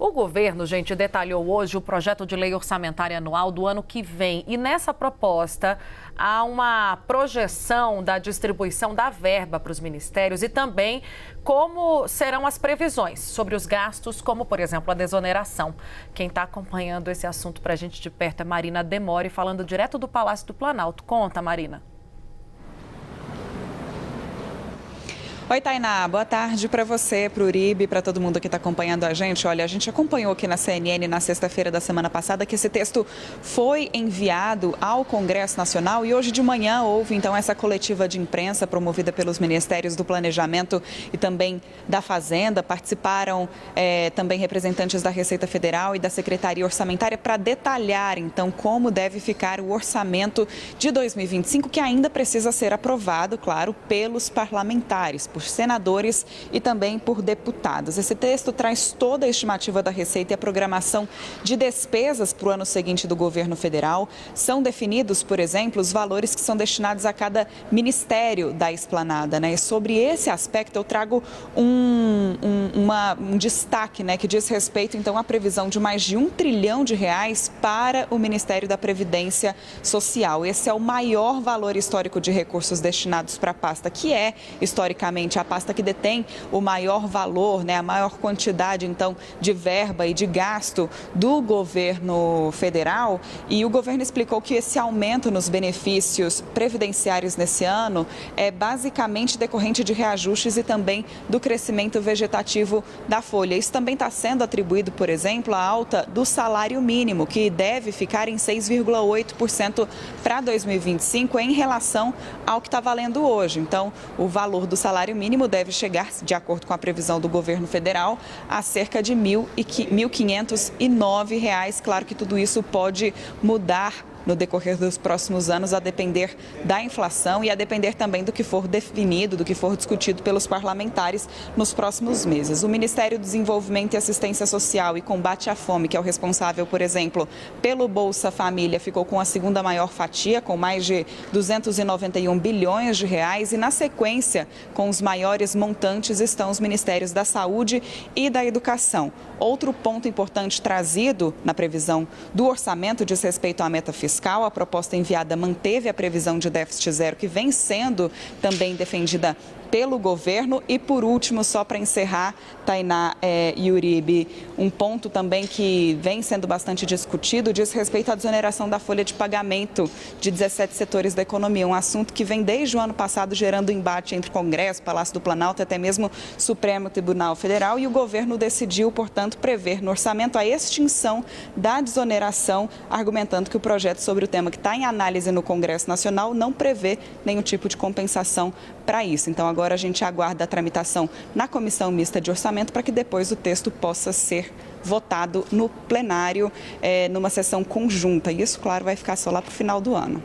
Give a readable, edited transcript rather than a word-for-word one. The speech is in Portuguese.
O governo, gente, detalhou hoje o projeto de lei orçamentária anual do ano que vem. E nessa proposta há uma projeção da distribuição da verba para os ministérios e também como serão as previsões sobre os gastos, como, por exemplo, a desoneração. Quem está acompanhando esse assunto para a gente de perto é Marina Demore, falando direto do Palácio do Planalto. Conta, Marina. Oi, Tainá. Boa tarde para você, para o Uribe, para todo mundo que está acompanhando a gente. Olha, a gente acompanhou aqui na CNN na sexta-feira da semana passada que esse texto foi enviado ao Congresso Nacional e hoje de manhã houve, então, essa coletiva de imprensa promovida pelos Ministérios do Planejamento e também da Fazenda. Participaram também representantes da Receita Federal e da Secretaria Orçamentária para detalhar, então, como deve ficar o orçamento de 2025, que ainda precisa ser aprovado, claro, pelos parlamentares, por senadores e também por deputados. Esse texto traz toda a estimativa da Receita e a programação de despesas para o ano seguinte do governo federal. São definidos, por exemplo, os valores que são destinados a cada ministério da esplanada, né? E sobre esse aspecto eu trago um destaque, né, que diz respeito, então, à previsão de mais de R$ 1 trilhão para o Ministério da Previdência Social. Esse é o maior valor histórico de recursos destinados para a pasta, que é, historicamente, a pasta que detém o maior valor, né, a maior quantidade, então, de verba e de gasto do governo federal. E o governo explicou que esse aumento nos benefícios previdenciários nesse ano é basicamente decorrente de reajustes e também do crescimento vegetativo da folha. Isso também está sendo atribuído, por exemplo, à alta do salário mínimo, que deve ficar em 6,8% para 2025 em relação ao que está valendo hoje. Então, o valor do salário mínimo deve chegar, de acordo com a previsão do governo federal, a cerca de R$ 1.509. Claro que tudo isso pode mudar no decorrer dos próximos anos, a depender da inflação e a depender também do que for definido, do que for discutido pelos parlamentares nos próximos meses. O Ministério do Desenvolvimento e Assistência Social e Combate à Fome, que é o responsável, por exemplo, pelo Bolsa Família, ficou com a segunda maior fatia, com mais de 291 bilhões de reais, e na sequência, com os maiores montantes, estão os Ministérios da Saúde e da Educação. Outro ponto importante trazido na previsão do orçamento diz respeito à meta fiscal. A proposta enviada manteve a previsão de déficit zero, que vem sendo também defendida pelo governo. E, por último, só para encerrar, Tainá e Uribe, um ponto também que vem sendo bastante discutido diz respeito à desoneração da folha de pagamento de 17 setores da economia, um assunto que vem desde o ano passado gerando embate entre Congresso, Palácio do Planalto e até mesmo Supremo Tribunal Federal, e o governo decidiu, portanto, prever no orçamento a extinção da desoneração, argumentando que o projeto sobre o tema que está em análise no Congresso Nacional não prevê nenhum tipo de compensação para isso. Então, agora a gente aguarda a tramitação na Comissão Mista de Orçamento para que depois o texto possa ser votado no plenário numa sessão conjunta. E isso, claro, vai ficar só lá para o final do ano.